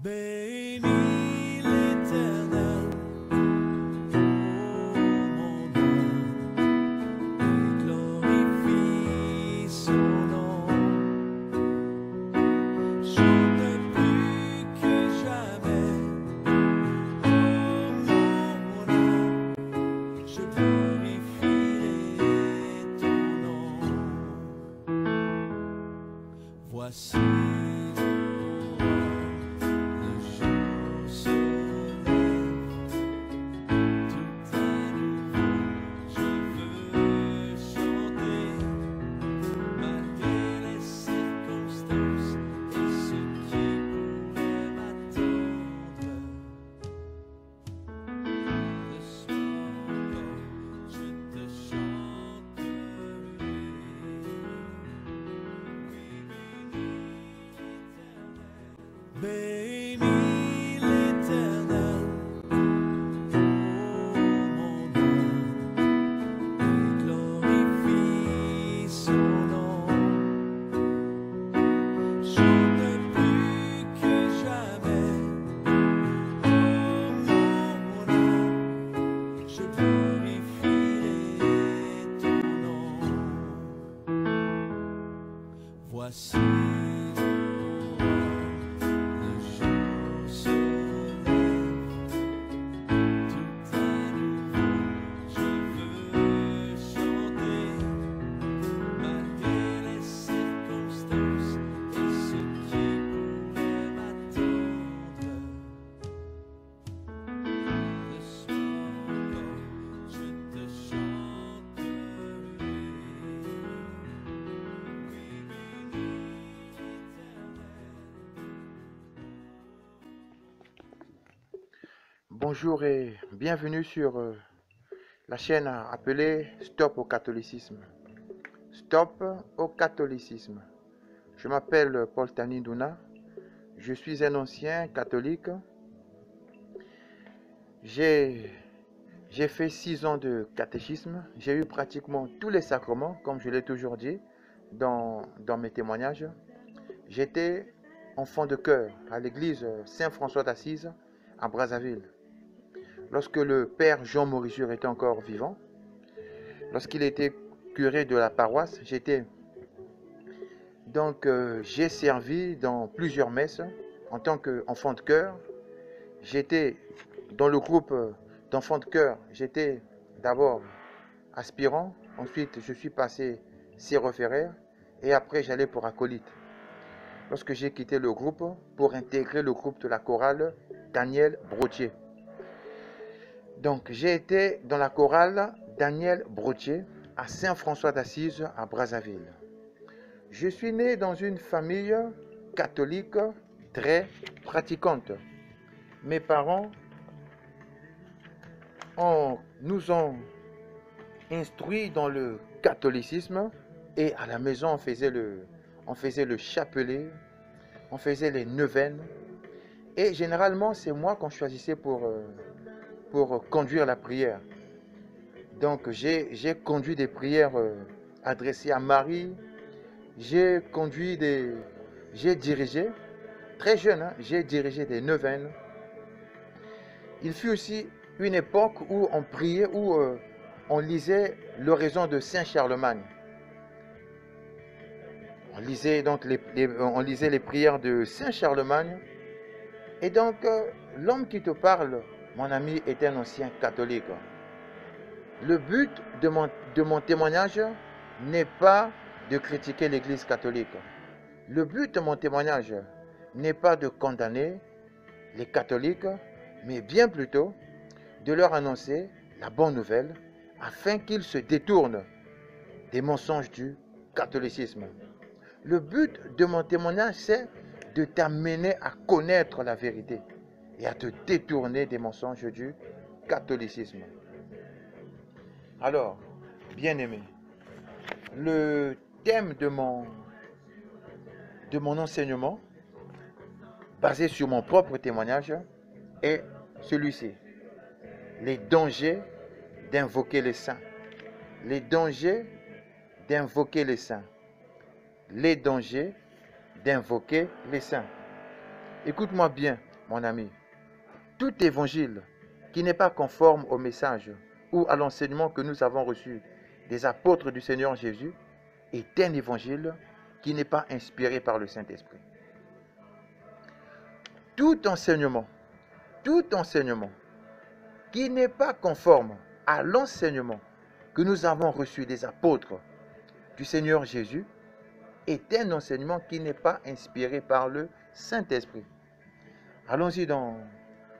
Bénis l'Éternel, ô mon âme, et glorifie son nom. Chante plus que jamais, ô mon âme, je glorifierai ton nom. Voici. Bénis l'Éternel, ô mon âme, et glorifie son nom. Chante plus que jamais, ô mon âme, je glorifierai ton nom. Voici. Bonjour et bienvenue sur la chaîne appelée Stop au catholicisme. Stop au catholicisme. Je m'appelle Paul Taninduna. Je suis un ancien catholique. J'ai fait 6 ans de catéchisme. J'ai eu pratiquement tous les sacrements, comme je l'ai toujours dit dans mes témoignages. J'étais enfant de chœur à l'église Saint-François d'Assise à Brazzaville. Lorsque le père Jean Morissure était encore vivant, lorsqu'il était curé de la paroisse, j'ai servi dans plusieurs messes en tant qu'enfant de chœur. J'étais dans le groupe d'enfants de chœur, j'étais d'abord aspirant, ensuite je suis passé sérophéraire et après j'allais pour acolyte. Lorsque j'ai quitté le groupe pour intégrer le groupe de la chorale Daniel Brotier. Donc, j'ai été dans la chorale Daniel Brotier à Saint-François d'Assise à Brazzaville. Je suis né dans une famille catholique très pratiquante. Mes parents nous ont instruits dans le catholicisme et à la maison on faisait le chapelet, on faisait les neuvaines et généralement c'est moi qu'on choisissait pour conduire la prière. Donc j'ai conduit des prières adressées à Marie, j'ai dirigé, très jeune, hein, j'ai dirigé des neuvaines. Il fut aussi une époque où on priait, où on lisait l'oraison de Saint Charlemagne. On lisait donc on lisait les prières de Saint Charlemagne. Et donc l'homme qui te parle, mon ami, est un ancien catholique. Le but de mon témoignage n'est pas de critiquer l'Église catholique. Le but de mon témoignage n'est pas de condamner les catholiques, mais bien plutôt de leur annoncer la bonne nouvelle afin qu'ils se détournent des mensonges du catholicisme. Le but de mon témoignage, c'est de t'amener à connaître la vérité et à te détourner des mensonges du catholicisme. Alors, bien-aimé, le thème de mon enseignement, basé sur mon propre témoignage, est celui-ci. Les dangers d'invoquer les saints. Les dangers d'invoquer les saints. Les dangers d'invoquer les saints. Écoute-moi bien, mon ami, tout évangile qui n'est pas conforme au message ou à l'enseignement que nous avons reçu des apôtres du Seigneur Jésus est un évangile qui n'est pas inspiré par le Saint-Esprit. Tout enseignement qui n'est pas conforme à l'enseignement que nous avons reçu des apôtres du Seigneur Jésus est un enseignement qui n'est pas inspiré par le Saint-Esprit. Allons-y dans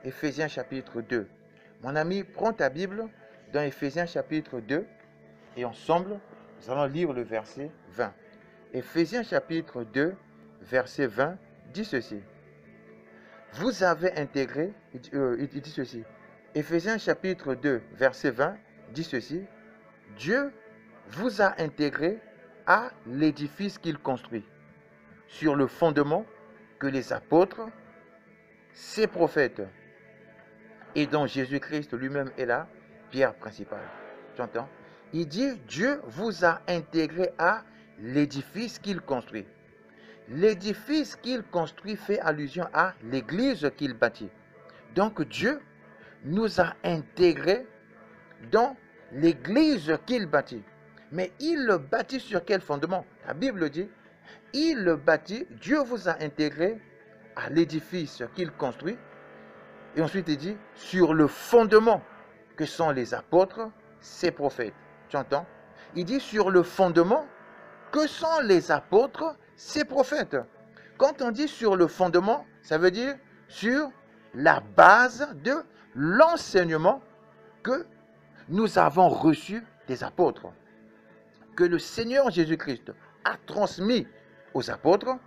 Éphésiens chapitre 2. Mon ami, prends ta Bible dans Éphésiens chapitre 2 et ensemble, nous allons lire le verset 20. Éphésiens chapitre 2, verset 20 dit ceci. Vous avez intégré, il dit ceci. Éphésiens chapitre 2, verset 20 dit ceci. Dieu vous a intégré à l'édifice qu'il construit, sur le fondement que les apôtres, ses prophètes, et dont Jésus-Christ lui-même est la pierre principale. Tu entends? Il dit, Dieu vous a intégré à l'édifice qu'il construit. L'édifice qu'il construit fait allusion à l'église qu'il bâtit. Donc Dieu nous a intégrés dans l'église qu'il bâtit. Mais il le bâtit sur quel fondement? La Bible dit, il le bâtit, Dieu vous a intégré à l'édifice qu'il construit. Et ensuite il dit, sur le fondement que sont les apôtres, ses prophètes. Tu entends? Il dit, sur le fondement que sont les apôtres, ses prophètes. Quand on dit sur le fondement, ça veut dire sur la base de l'enseignement que nous avons reçu des apôtres, que le Seigneur Jésus-Christ a transmis aux apôtres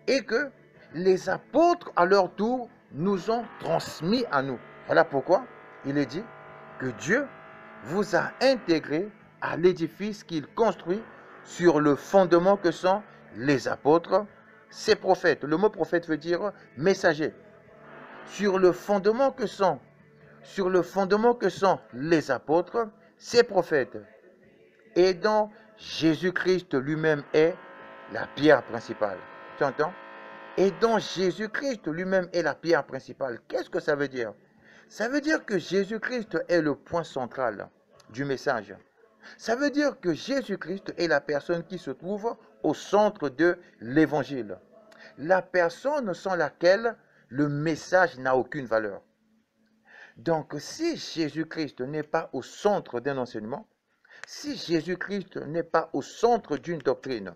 et que les apôtres, à leur tour, nous ont transmis à nous. Voilà pourquoi il est dit que Dieu vous a intégré à l'édifice qu'il construit sur le fondement que sont les apôtres, ses prophètes. Le mot prophète veut dire messager. Sur le fondement que sont les apôtres, ses prophètes. Et dont Jésus-Christ lui-même est la pierre principale. Tu entends? Et dont Jésus-Christ lui-même est la pierre principale. Qu'est-ce que ça veut dire? Ça veut dire que Jésus-Christ est le point central du message. Ça veut dire que Jésus-Christ est la personne qui se trouve au centre de l'évangile. La personne sans laquelle le message n'a aucune valeur. Donc, si Jésus-Christ n'est pas au centre d'un enseignement, si Jésus-Christ n'est pas au centre d'une doctrine,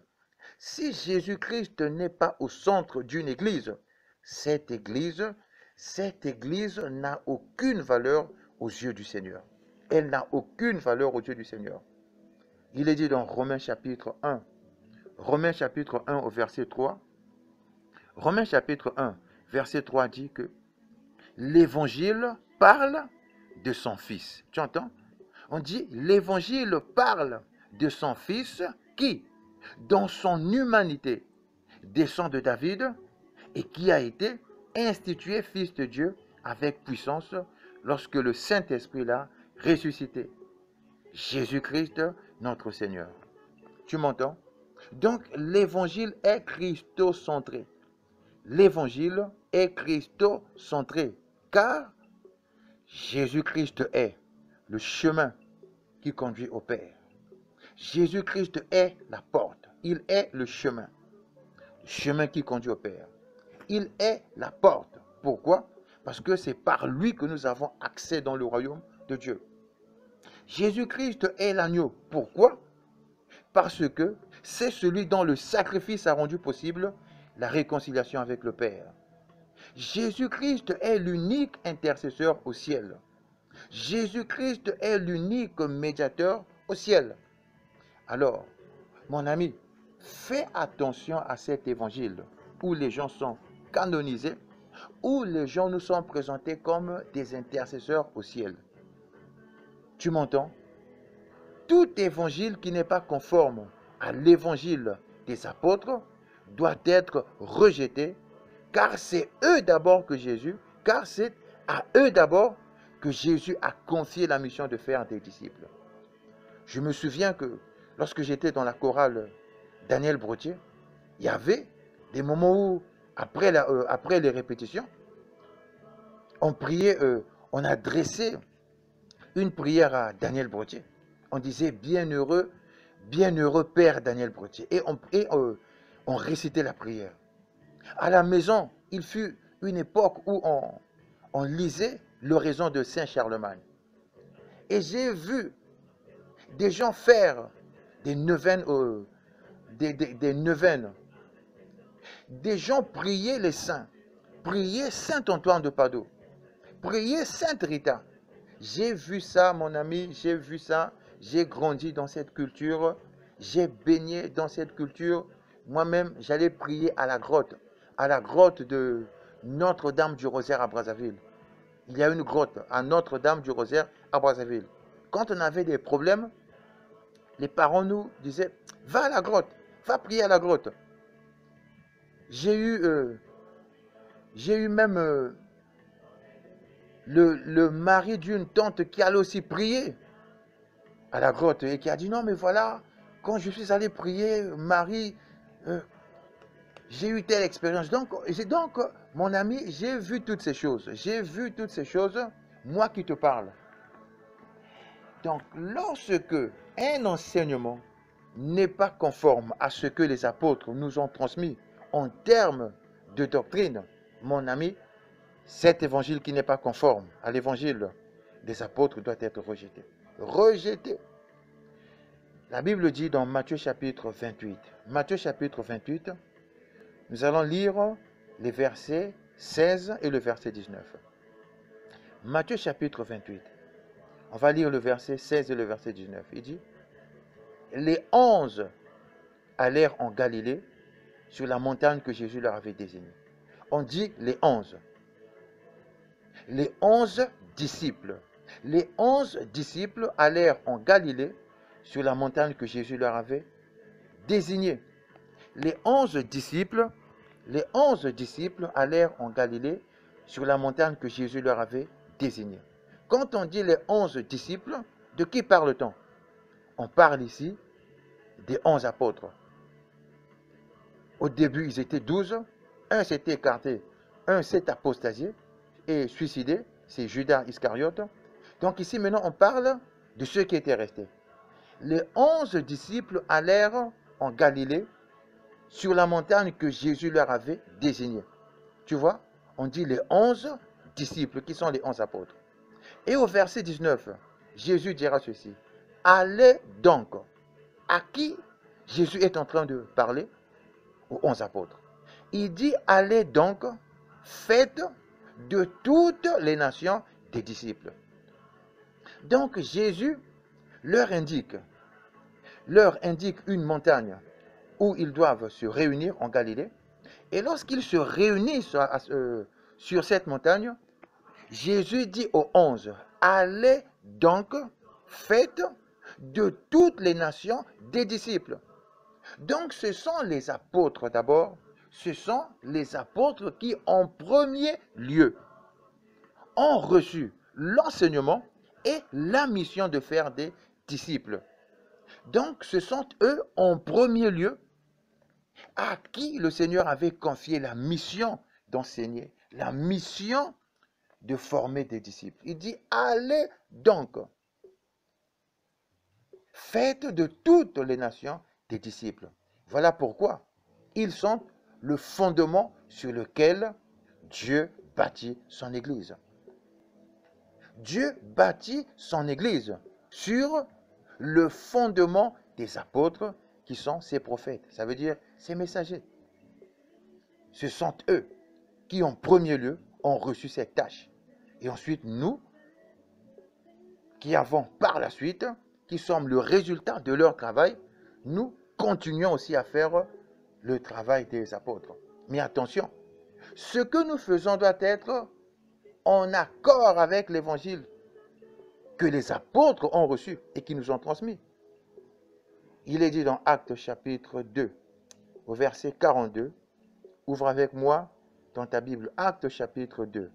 si Jésus-Christ n'est pas au centre d'une église, cette église n'a aucune valeur aux yeux du Seigneur. Elle n'a aucune valeur aux yeux du Seigneur. Il est dit dans Romains chapitre 1 au verset 3, Romains chapitre 1, verset 3 dit que l'évangile parle de son Fils. Tu entends? On dit l'évangile parle de son Fils qui, dans son humanité, descend de David et qui a été institué Fils de Dieu avec puissance lorsque le Saint-Esprit l'a ressuscité. Jésus-Christ, notre Seigneur. Tu m'entends? Donc l'évangile est christocentré. L'évangile est christocentré, car Jésus-Christ est le chemin qui conduit au Père. Jésus-Christ est la porte. Il est le chemin qui conduit au Père. Il est la porte. Pourquoi? Parce que c'est par lui que nous avons accès dans le royaume de Dieu. Jésus-Christ est l'agneau. Pourquoi? Parce que c'est celui dont le sacrifice a rendu possible la réconciliation avec le Père. Jésus-Christ est l'unique intercesseur au ciel. Jésus-Christ est l'unique médiateur au ciel. Alors, mon ami, fais attention à cet évangile où les gens sont canonisés, où les gens nous sont présentés comme des intercesseurs au ciel. Tu m'entends? Tout évangile qui n'est pas conforme à l'évangile des apôtres doit être rejeté, car c'est eux d'abord que Jésus, car c'est à eux d'abord que Jésus a confié la mission de faire des disciples. Je me souviens que lorsque j'étais dans la chorale Daniel Brottier, il y avait des moments où, après les répétitions, On priait, on adressait une prière à Daniel Brottier. On disait bienheureux Père Daniel Brottier. Et on récitait la prière. À la maison, il fut une époque où on lisait l'oraison de Saint Charlemagne. Et j'ai vu des gens faire des neuvaines, des neuvaines. Des gens prier les saints, prier Saint Antoine de Padoue, prier Sainte Rita. J'ai vu ça, mon ami, j'ai vu ça. J'ai grandi dans cette culture, j'ai baigné dans cette culture. Moi-même, j'allais prier à la grotte de Notre-Dame du Rosaire à Brazzaville. Il y a une grotte à Notre-Dame du Rosaire à Brazzaville. Quand on avait des problèmes, les parents nous disaient, va à la grotte, va prier à la grotte. J'ai eu même le mari d'une tante qui allait aussi prier à la grotte et qui a dit, non mais voilà, quand je suis allé prier, Marie, j'ai eu telle expérience. Donc, mon ami, j'ai vu toutes ces choses. J'ai vu toutes ces choses, moi qui te parle. Donc, lorsque un enseignement n'est pas conforme à ce que les apôtres nous ont transmis en termes de doctrine, mon ami, cet évangile qui n'est pas conforme à l'évangile des apôtres doit être rejeté. Rejeté. La Bible dit dans Matthieu chapitre 28. Matthieu chapitre 28, nous allons lire les versets 16 et le verset 19. Matthieu chapitre 28. On va lire le verset 16 et le verset 19. Il dit, les 11 allèrent en Galilée sur la montagne que Jésus leur avait désignée. On dit les 11. Les 11 disciples. Les 11 disciples allèrent en Galilée sur la montagne que Jésus leur avait désignée. Les 11 disciples allèrent en Galilée sur la montagne que Jésus leur avait désignée. Quand on dit les 11 disciples, de qui parle-t-on? On parle ici des 11 apôtres. Au début, ils étaient 12. Un s'était écarté, un s'est apostasié et suicidé. C'est Judas Iscariote. Donc ici, maintenant, on parle de ceux qui étaient restés. Les 11 disciples allèrent en Galilée sur la montagne que Jésus leur avait désignée. Tu vois, on dit les 11 disciples qui sont les 11 apôtres. Et au verset 19, Jésus dira ceci. Allez donc. À qui Jésus est en train de parler? Aux 11 apôtres. Il dit, allez donc, faites de toutes les nations des disciples. Donc Jésus leur indique une montagne où ils doivent se réunir en Galilée. Et lorsqu'ils se réunissent sur cette montagne, Jésus dit aux 11, allez donc, faites de toutes les nations des disciples. Donc ce sont les apôtres d'abord, ce sont les apôtres qui en premier lieu ont reçu l'enseignement et la mission de faire des disciples. Donc ce sont eux en premier lieu à qui le Seigneur avait confié la mission d'enseigner, la mission de former des disciples. Il dit, allez donc, faites de toutes les nations des disciples. Voilà pourquoi ils sont le fondement sur lequel Dieu bâtit son Église. Dieu bâtit son Église sur le fondement des apôtres qui sont ses prophètes, ça veut dire ses messagers. Ce sont eux qui en premier lieu ont reçu cette tâche. Et ensuite nous, qui avons par la suite, qui sommes le résultat de leur travail, nous continuons aussi à faire le travail des apôtres. Mais attention, ce que nous faisons doit être en accord avec l'évangile que les apôtres ont reçu et qui nous ont transmis. Il est dit dans Actes chapitre 2, au verset 42, ouvre avec moi dans ta Bible, Actes chapitre 2,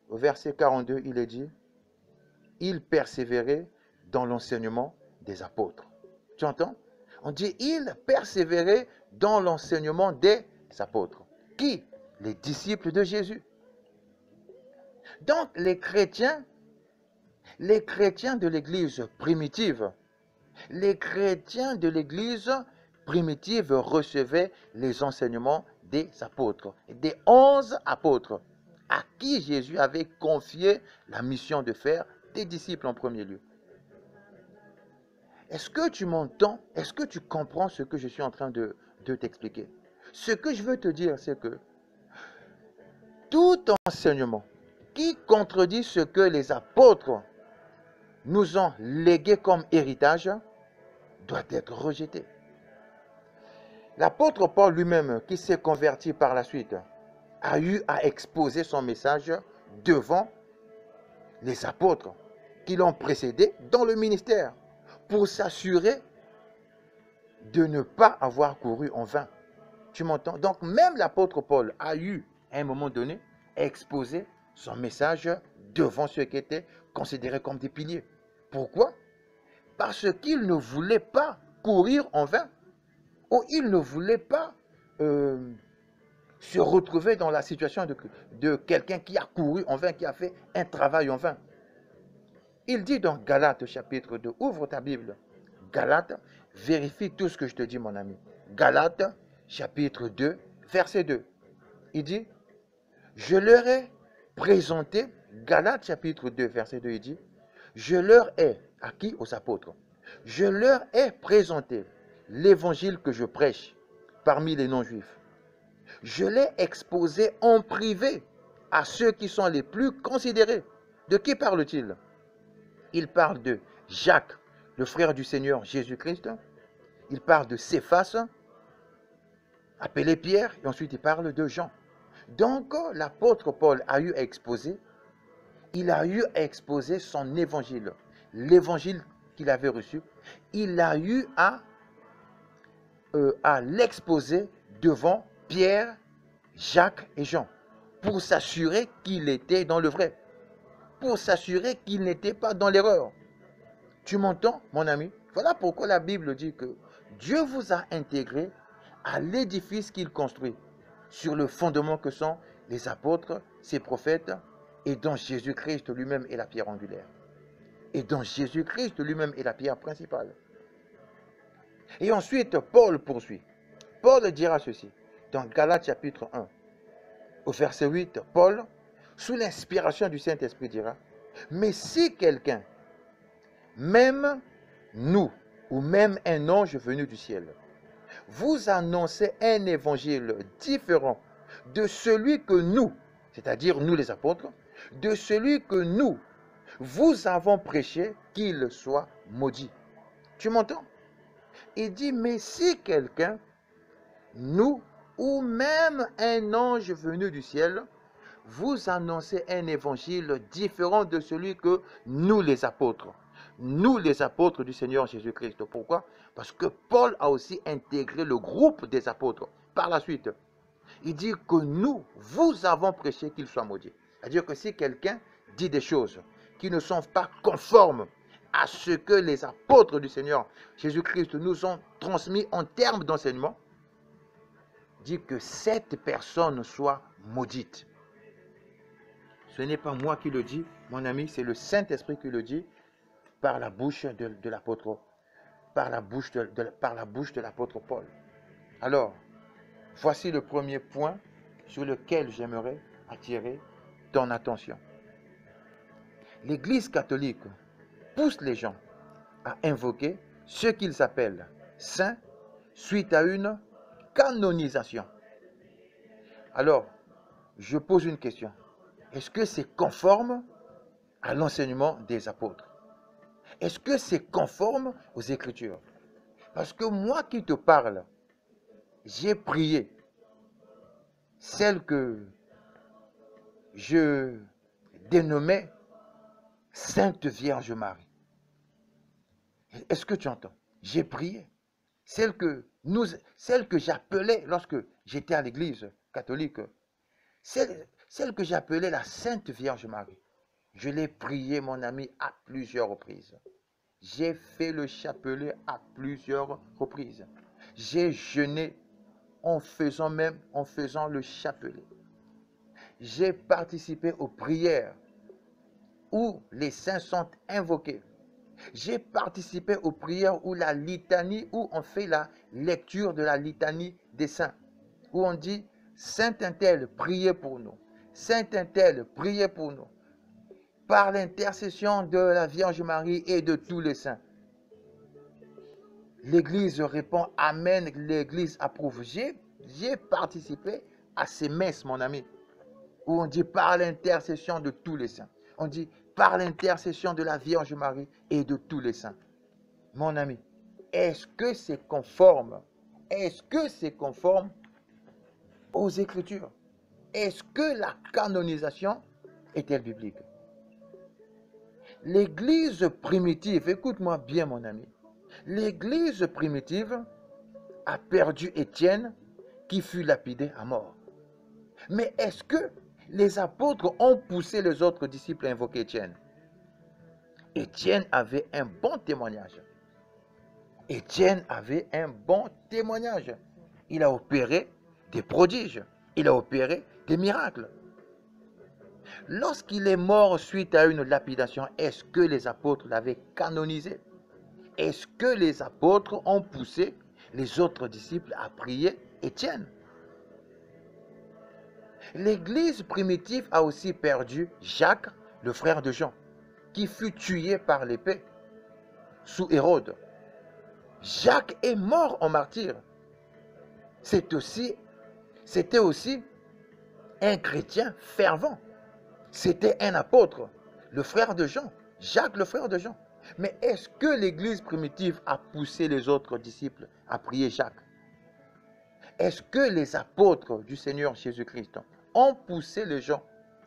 au verset 42, il est dit, il persévérait dans l'enseignement des apôtres. Tu entends? On dit, il persévérait dans l'enseignement des apôtres. Qui? Les disciples de Jésus. Donc les chrétiens de l'Église primitive, les chrétiens de l'Église primitive recevaient les enseignements des apôtres, des 11 apôtres, à qui Jésus avait confié la mission de faire des disciples en premier lieu. Est-ce que tu m'entends? Est-ce que tu comprends ce que je suis en train de t'expliquer? Ce que je veux te dire, c'est que tout enseignement qui contredit ce que les apôtres nous ont légué comme héritage doit être rejeté. L'apôtre Paul lui-même, qui s'est converti par la suite, a eu à exposer son message devant les apôtres qui l'ont précédé dans le ministère pour s'assurer de ne pas avoir couru en vain. Tu m'entends? Donc même l'apôtre Paul a eu, à un moment donné, à exposer son message devant ceux qui étaient considérés comme des piliers. Pourquoi? Parce qu'il ne voulait pas courir en vain, ou il ne voulait pas se retrouver dans la situation de quelqu'un qui a couru en vain, qui a fait un travail en vain. Il dit dans Galates chapitre 2, ouvre ta Bible, Galates, vérifie tout ce que je te dis mon ami. Galates chapitre 2, verset 2. Il dit, je leur ai présenté, Galates chapitre 2, verset 2, il dit, je leur ai, à qui? Aux apôtres, je leur ai présenté l'évangile que je prêche parmi les non-juifs. Je l'ai exposé en privé à ceux qui sont les plus considérés. De qui parle-t-il? Il parle de Jacques, le frère du Seigneur Jésus-Christ. Il parle de Céphas, appelé Pierre, et ensuite il parle de Jean. Donc l'apôtre Paul a eu à exposer, il a eu à exposer son évangile, l'évangile qu'il avait reçu. Il a eu à l'exposer devant Pierre, Jacques et Jean, pour s'assurer qu'il était dans le vrai, pour s'assurer qu'il n'était pas dans l'erreur. Tu m'entends, mon ami? Voilà pourquoi la Bible dit que Dieu vous a intégré à l'édifice qu'il construit, sur le fondement que sont les apôtres, ses prophètes, et dont Jésus-Christ lui-même est la pierre angulaire. Et dont Jésus-Christ lui-même est la pierre principale. Et ensuite, Paul poursuit. Paul dira ceci, dans Galates chapitre 1, au verset 8, Paul, sous l'inspiration du Saint-Esprit, dira, mais si quelqu'un, même nous, ou même un ange venu du ciel, vous annoncez un évangile différent de celui que nous, c'est-à-dire nous les apôtres, de celui que nous, vous avons prêché, qu'il soit maudit. Tu m'entends? Il dit, mais si quelqu'un, nous, ou même un ange venu du ciel, vous annoncez un évangile différent de celui que nous les apôtres du Seigneur Jésus-Christ. Pourquoi? Parce que Paul a aussi intégré le groupe des apôtres. Par la suite, il dit que nous, vous avons prêché qu'il soit maudit. C'est-à-dire que si quelqu'un dit des choses qui ne sont pas conformes à ce que les apôtres du Seigneur Jésus-Christ nous ont transmis en termes d'enseignement, dit que cette personne soit maudite. Ce n'est pas moi qui le dis, mon ami, c'est le Saint-Esprit qui le dit par la bouche de l'apôtre, par la bouche de l'apôtre Paul. Alors, voici le premier point sur lequel j'aimerais attirer ton attention. L'Église catholique pousse les gens à invoquer ce qu'ils appellent saints suite à une canonisation. Alors, je pose une question. Est-ce que c'est conforme à l'enseignement des apôtres? Est-ce que c'est conforme aux Écritures? Parce que moi qui te parle, j'ai prié celle que je dénommais Sainte Vierge Marie. Est-ce que tu entends? J'ai prié celle que j'appelais lorsque j'étais à l'église catholique, celle que j'appelais la Sainte Vierge Marie. Je l'ai priée, mon ami, à plusieurs reprises. J'ai fait le chapelet à plusieurs reprises. J'ai jeûné en faisant le chapelet. J'ai participé aux prières où les saints sont invoqués. J'ai participé aux prières où la litanie, où on fait la lecture de la litanie des saints, où on dit Saint un-tel, priez pour nous. Saint un-tel, priez pour nous. Par l'intercession de la Vierge Marie et de tous les saints. L'Église répond Amen, l'Église approuve. J'ai participé à ces messes, mon ami, où on dit par l'intercession de tous les saints. On dit par l'intercession de la Vierge Marie et de tous les saints. Mon ami, est-ce que c'est conforme? Est-ce que c'est conforme aux Écritures? Est-ce que la canonisation est-elle biblique? L'Église primitive, écoute-moi bien mon ami, l'Église primitive a perdu Étienne qui fut lapidé à mort. Mais est-ce que les apôtres ont poussé les autres disciples à invoquer Étienne? Étienne avait un bon témoignage. Étienne avait un bon témoignage. Il a opéré des prodiges. Il a opéré des miracles. Lorsqu'il est mort suite à une lapidation, est-ce que les apôtres l'avaient canonisé? Est-ce que les apôtres ont poussé les autres disciples à prier Étienne? L'Église primitive a aussi perdu Jacques, le frère de Jean, qui fut tué par l'épée sous Hérode. Jacques est mort en martyr. C'était aussi un chrétien fervent. C'était un apôtre, le frère de Jean, Jacques le frère de Jean. Mais est-ce que l'Église primitive a poussé les autres disciples à prier Jacques? Est-ce que les apôtres du Seigneur Jésus-Christ ont poussé les gens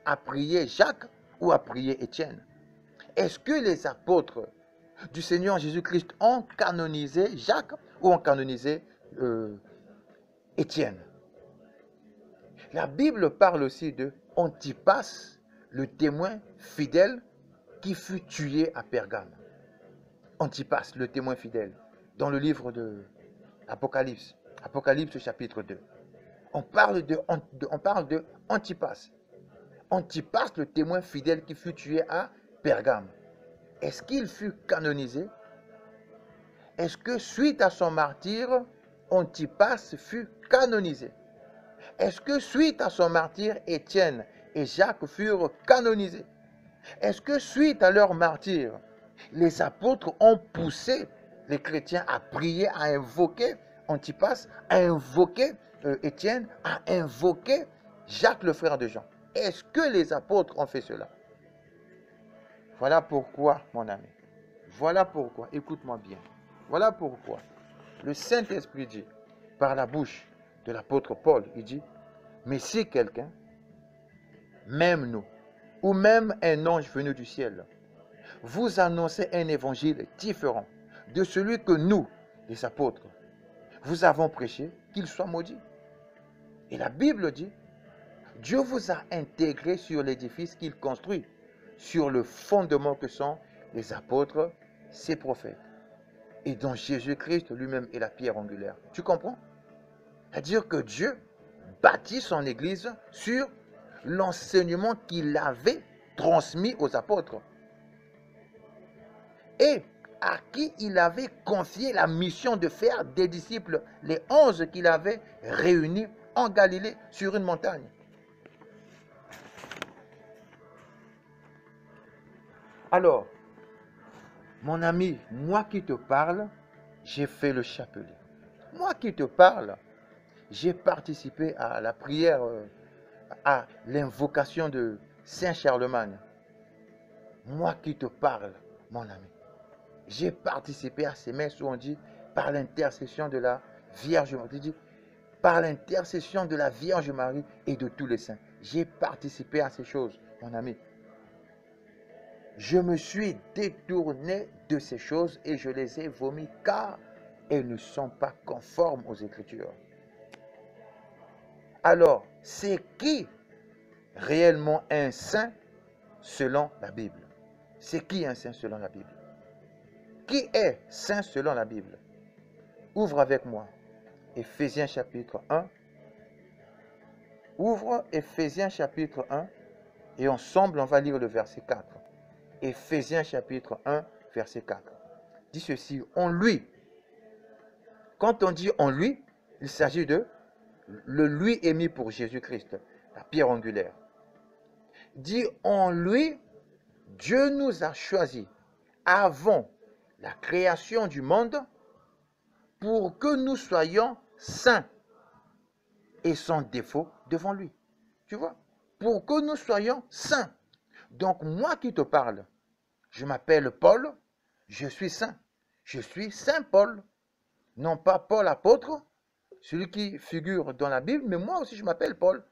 à prier Jacques ou à prier Étienne? Est-ce que les apôtres du Seigneur Jésus-Christ ont canonisé Jacques ou ont canonisé Étienne? La Bible parle aussi de Antipas, le témoin fidèle qui fut tué à Pergame. Antipas, le témoin fidèle, dans le livre de Apocalypse, Apocalypse chapitre 2. On parle de Antipas. Antipas, le témoin fidèle qui fut tué à Pergame. Est-ce qu'il fut canonisé? Est-ce que suite à son martyre, Antipas fut canonisé? Est-ce que suite à son martyre, Étienne et Jacques furent canonisés? Est-ce que suite à leur martyre, les apôtres ont poussé les chrétiens à prier, à invoquer Antipas, à invoquer Étienne, à invoquer Jacques le frère de Jean? Est-ce que les apôtres ont fait cela? Voilà pourquoi, mon ami, voilà pourquoi, écoute-moi bien, voilà pourquoi le Saint-Esprit dit, par la bouche de l'apôtre Paul, il dit, mais si quelqu'un, même nous, ou même un ange venu du ciel, vous annoncez un évangile différent de celui que nous, les apôtres, vous avons prêché, qu'il soit maudit. Et la Bible dit, Dieu vous a intégré sur l'édifice qu'il construit, sur le fondement que sont les apôtres, ses prophètes, et dont Jésus-Christ lui-même est la pierre angulaire. Tu comprends? C'est-à-dire que Dieu bâtit son Église sur l'enseignement qu'il avait transmis aux apôtres et à qui il avait confié la mission de faire des disciples, les 11 qu'il avait réunis en Galilée sur une montagne. Alors, mon ami, moi qui te parle, j'ai fait le chapelet. Moi qui te parle, j'ai participé à la prière, à l'invocation de Saint Charlemagne. Moi qui te parle, mon ami, j'ai participé à ces messes où on dit par l'intercession de la Vierge Marie, par l'intercession de la Vierge Marie et de tous les saints. J'ai participé à ces choses, mon ami. Je me suis détourné de ces choses et je les ai vomies car elles ne sont pas conformes aux Écritures. Alors, c'est qui réellement un saint selon la Bible? C'est qui un saint selon la Bible? Qui est saint selon la Bible? Ouvre avec moi Éphésiens chapitre 1. Ouvre Éphésiens chapitre 1 et ensemble on va lire le verset 4. Éphésiens chapitre 1, verset 4. Dit ceci, en lui. Quand on dit en lui, il s'agit de le lui émis pour Jésus-Christ, la pierre angulaire. Dit en lui, Dieu nous a choisis avant la création du monde pour que nous soyons saints et sans défaut devant lui. Tu vois? Pour que nous soyons saints. Donc moi qui te parle, je m'appelle Paul, je suis saint. Je suis Saint Paul. Non pas Paul apôtre, celui qui figure dans la Bible, mais moi aussi je m'appelle Paul.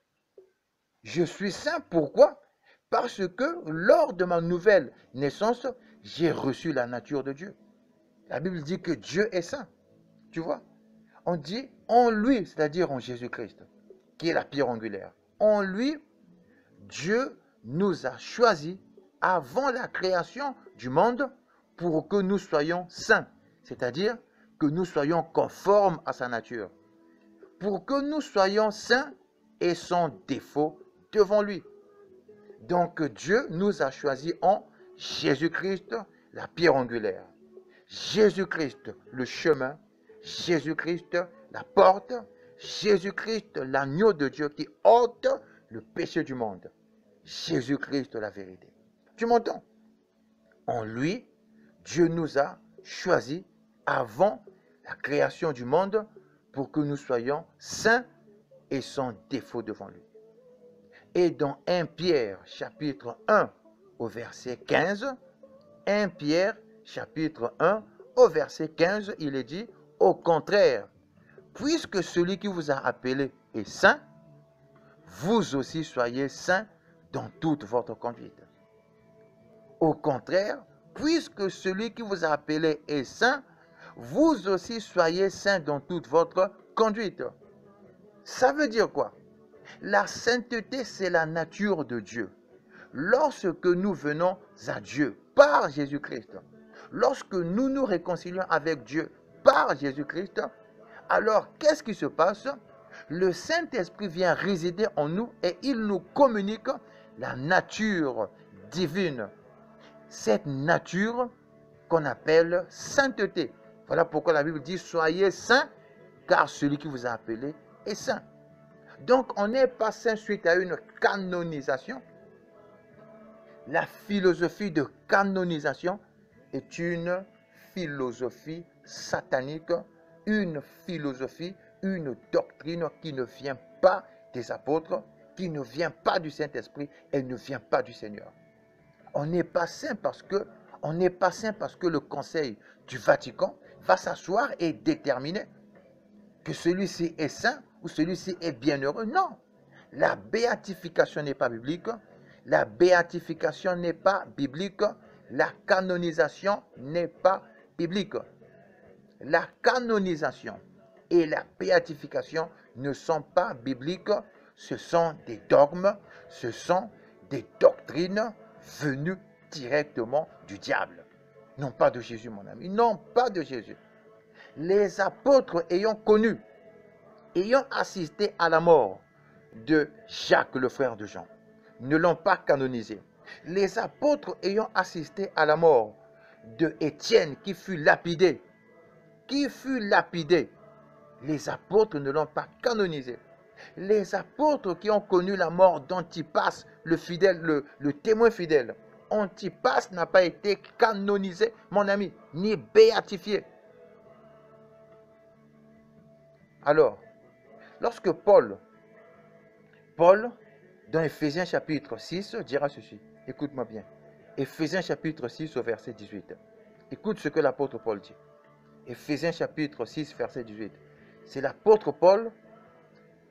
Je suis saint, pourquoi? Parce que lors de ma nouvelle naissance, j'ai reçu la nature de Dieu. La Bible dit que Dieu est saint. Tu vois? On dit en lui, c'est-à-dire en Jésus-Christ, qui est la pierre angulaire. En lui, Dieu nous a choisis avant la création du monde pour que nous soyons saints, c'est-à-dire que nous soyons conformes à sa nature, pour que nous soyons saints et sans défaut devant lui. Donc Dieu nous a choisis en Jésus-Christ, la pierre angulaire. Jésus-Christ, le chemin. Jésus-Christ, la porte. Jésus-Christ, l'agneau de Dieu qui ôte le péché du monde. Jésus-Christ, la vérité. Tu m'entends? En lui, Dieu nous a choisis avant la création du monde pour que nous soyons saints et sans défaut devant lui. Et dans 1 Pierre chapitre 1 au verset 15, 1 Pierre chapitre 1 au verset 15, il est dit, au contraire, puisque celui qui vous a appelé est saint, vous aussi soyez saints dans toute votre conduite. Au contraire, puisque celui qui vous a appelé est saint, vous aussi soyez saints dans toute votre conduite. Ça veut dire quoi? La sainteté, c'est la nature de Dieu. Lorsque nous venons à Dieu par Jésus-Christ, lorsque nous nous réconcilions avec Dieu par Jésus-Christ, alors qu'est-ce qui se passe? Le Saint-Esprit vient résider en nous et il nous communique la nature divine. Cette nature qu'on appelle sainteté. Voilà pourquoi la Bible dit, soyez saints, car celui qui vous a appelé est saint. Donc, on n'est pas saint suite à une canonisation. La philosophie de canonisation est une philosophie satanique, une philosophie, une doctrine qui ne vient pas des apôtres, qui ne vient pas du Saint-Esprit, elle ne vient pas du Seigneur. On n'est pas saint parce que le Conseil du Vatican va s'asseoir et déterminer que celui-ci est saint ou celui-ci est bienheureux. Non, la béatification n'est pas biblique, la béatification n'est pas biblique, la canonisation n'est pas biblique. La canonisation et la béatification ne sont pas bibliques, ce sont des dogmes, ce sont des doctrines venues directement du diable. Non pas de Jésus, mon ami, non pas de Jésus. Les apôtres ayant connu, ayant assisté à la mort de Jacques, le frère de Jean, ne l'ont pas canonisé. Les apôtres ayant assisté à la mort de Étienne qui fut lapidé, les apôtres ne l'ont pas canonisé. Les apôtres qui ont connu la mort d'Antipas, le fidèle, le témoin fidèle, Antipas n'a pas été canonisé, mon ami, ni béatifié. Alors, lorsque Paul, dans Éphésiens chapitre 6, dira ceci, écoute-moi bien, Éphésiens chapitre 6 au verset 18, écoute ce que l'apôtre Paul dit. Éphésiens chapitre 6, verset 18, c'est l'apôtre Paul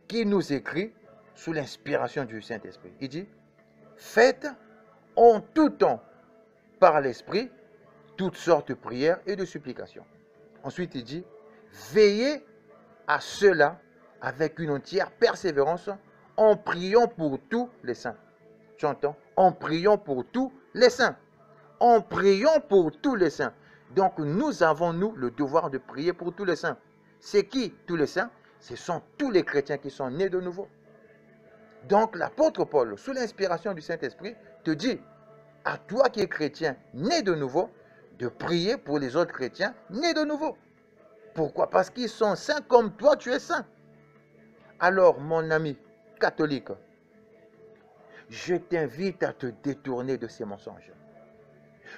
qui nous écrit sous l'inspiration du Saint-Esprit. Il dit, faites en tout temps, par l'Esprit, toutes sortes de prières et de supplications. Ensuite, il dit, veillez à cela avec une entière persévérance en priant pour tous les saints. Tu entends? En priant pour tous les saints. En priant pour tous les saints. Donc, nous avons, nous, le devoir de prier pour tous les saints. C'est qui, tous les saints? Ce sont tous les chrétiens qui sont nés de nouveau. Donc, l'apôtre Paul, sous l'inspiration du Saint-Esprit, te dit, à toi qui es chrétien, né de nouveau, de prier pour les autres chrétiens nés de nouveau. Pourquoi? Parce qu'ils sont saints comme toi, tu es saint. Alors, mon ami catholique, je t'invite à te détourner de ces mensonges.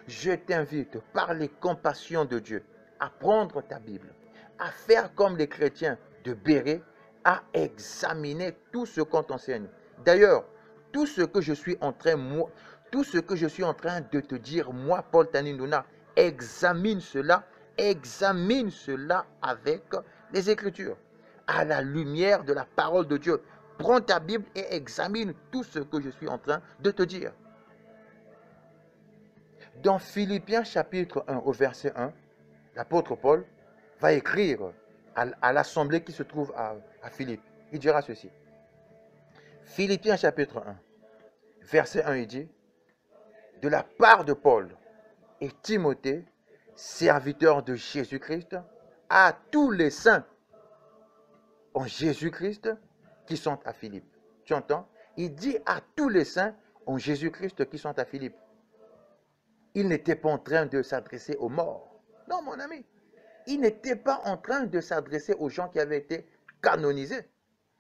Je t'invite, par les compassions de Dieu, à prendre ta Bible, à faire comme les chrétiens de Béret, à examiner tout ce qu'on t'enseigne. D'ailleurs, tout ce que je suis en train, tout ce que je suis en train de te dire, moi, Paul Tanindouna, examine cela avec les Écritures, à la lumière de la parole de Dieu. Prends ta Bible et examine tout ce que je suis en train de te dire. Dans Philippiens chapitre 1 au verset 1, l'apôtre Paul va écrire à l'assemblée qui se trouve à Philippe. Il dira ceci. Philippiens chapitre 1, verset 1, il dit, « De la part de Paul et Timothée, serviteurs de Jésus-Christ, à tous les saints en Jésus-Christ qui sont à Philippe. » Tu entends? Il dit à tous les saints en Jésus-Christ qui sont à Philippe. Il n'était pas en train de s'adresser aux morts. Non, mon ami. Il n'était pas en train de s'adresser aux gens qui avaient été canonisés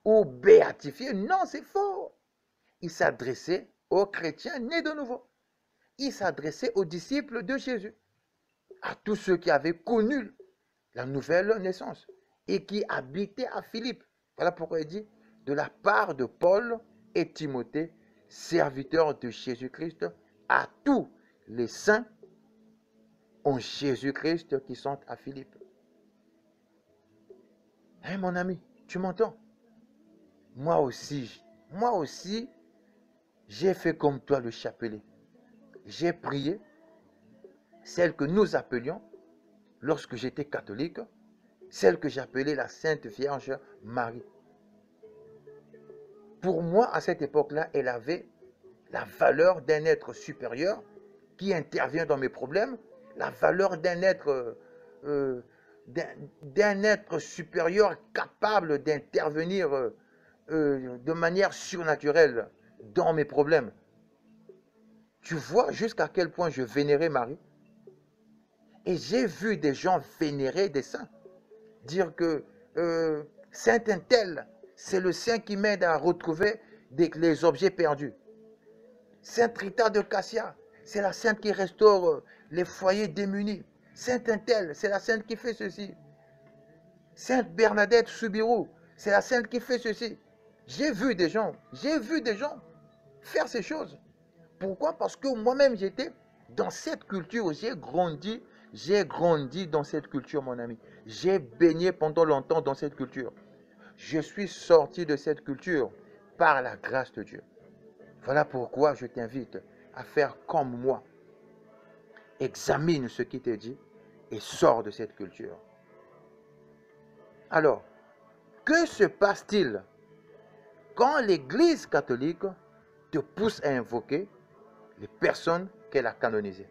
ou béatifiés. Non, c'est faux. Il s'adressait aux chrétiens nés de nouveau. Il s'adressait aux disciples de Jésus, à tous ceux qui avaient connu la nouvelle naissance et qui habitaient à Philippe. Voilà pourquoi il dit, de la part de Paul et Timothée, serviteurs de Jésus-Christ, à tous les saints en Jésus-Christ qui sont à Philippe. Hein, mon ami, tu m'entends? Moi aussi, j'ai fait comme toi le chapelet. J'ai prié, celle que nous appelions, lorsque j'étais catholique, celle que j'appelais la Sainte Vierge Marie. Pour moi, à cette époque-là, elle avait la valeur d'un être supérieur qui intervient dans mes problèmes, la valeur d'un être supérieur capable d'intervenir de manière surnaturelle dans mes problèmes. Tu vois jusqu'à quel point je vénérais Marie. Et j'ai vu des gens vénérer des saints. Dire que Saint un tel, c'est le saint qui m'aide à retrouver les objets perdus. Sainte Rita de Cassia, c'est la sainte qui restaure les foyers démunis. Sainte un tel, c'est la sainte qui fait ceci. Sainte Bernadette Soubirou, c'est la sainte qui fait ceci. J'ai vu des gens faire ces choses. Pourquoi? Parce que moi-même, j'étais dans cette culture. J'ai grandi dans cette culture, mon ami. J'ai baigné pendant longtemps dans cette culture. Je suis sorti de cette culture par la grâce de Dieu. Voilà pourquoi je t'invite à faire comme moi. Examine ce qui t'est dit et sors de cette culture. Alors, que se passe-t-il quand l'Église catholique te pousse à invoquer les personnes qu'elle a canonisées,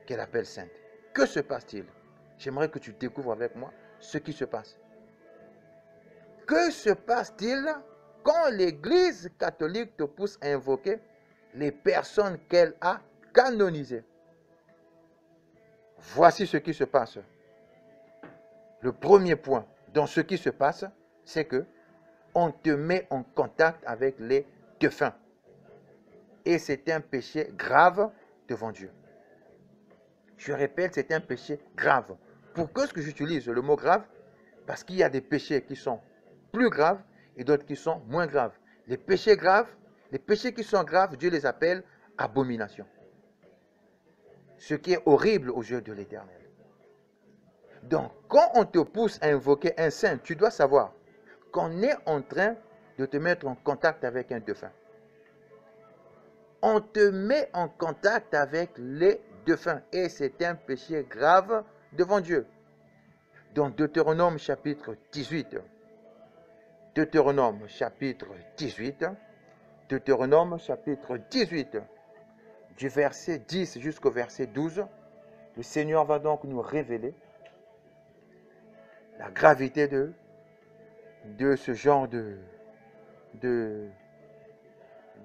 qu'elle appelle saintes? Que se passe-t-il? J'aimerais que tu découvres avec moi ce qui se passe. Que se passe-t-il quand l'Église catholique te pousse à invoquer les personnes qu'elle a canonisées? Voici ce qui se passe. Le premier point dans ce qui se passe, c'est que on te met en contact avec les défunts. Et c'est un péché grave devant Dieu. Je répète, c'est un péché grave. Pourquoi est-ce que j'utilise le mot grave? Parce qu'il y a des péchés qui sont plus graves et d'autres qui sont moins graves. Les péchés graves, les péchés qui sont graves, Dieu les appelle abominations. Ce qui est horrible aux yeux de l'Éternel. Donc, quand on te pousse à invoquer un saint, tu dois savoir qu'on est en train de te mettre en contact avec un défunt. On te met en contact avec les défunts et c'est un péché grave devant Dieu. Dans Deutéronome chapitre 18, Deutéronome chapitre 18, du verset 10 jusqu'au verset 12, le Seigneur va donc nous révéler la gravité de ce genre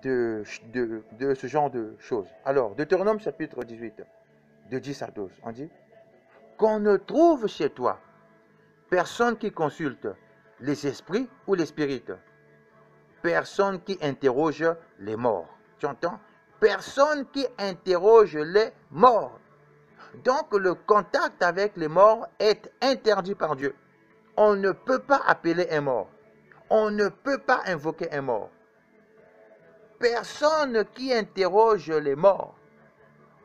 de ce genre de choses. Alors, Deutéronome chapitre 18, de 10 à 12, on dit, qu'on ne trouve chez toi personne qui consulte les esprits ou les spirites, personne qui interroge les morts. Tu entends? Personne qui interroge les morts. Donc le contact avec les morts est interdit par Dieu. On ne peut pas appeler un mort. On ne peut pas invoquer un mort. Personne qui interroge les morts.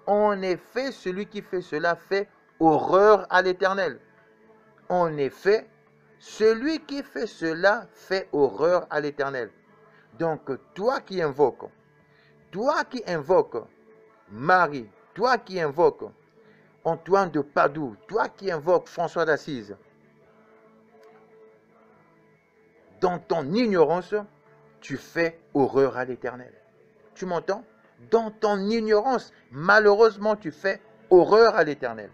En effet, celui qui fait cela fait horreur à l'Éternel. En effet, celui qui fait cela fait horreur à l'Éternel. Donc, toi qui invoques Marie, toi qui invoques Antoine de Padoue, toi qui invoques François d'Assise, dans ton ignorance, tu fais horreur à l'Éternel. Tu m'entends? Dans ton ignorance, malheureusement, tu fais horreur à l'Éternel.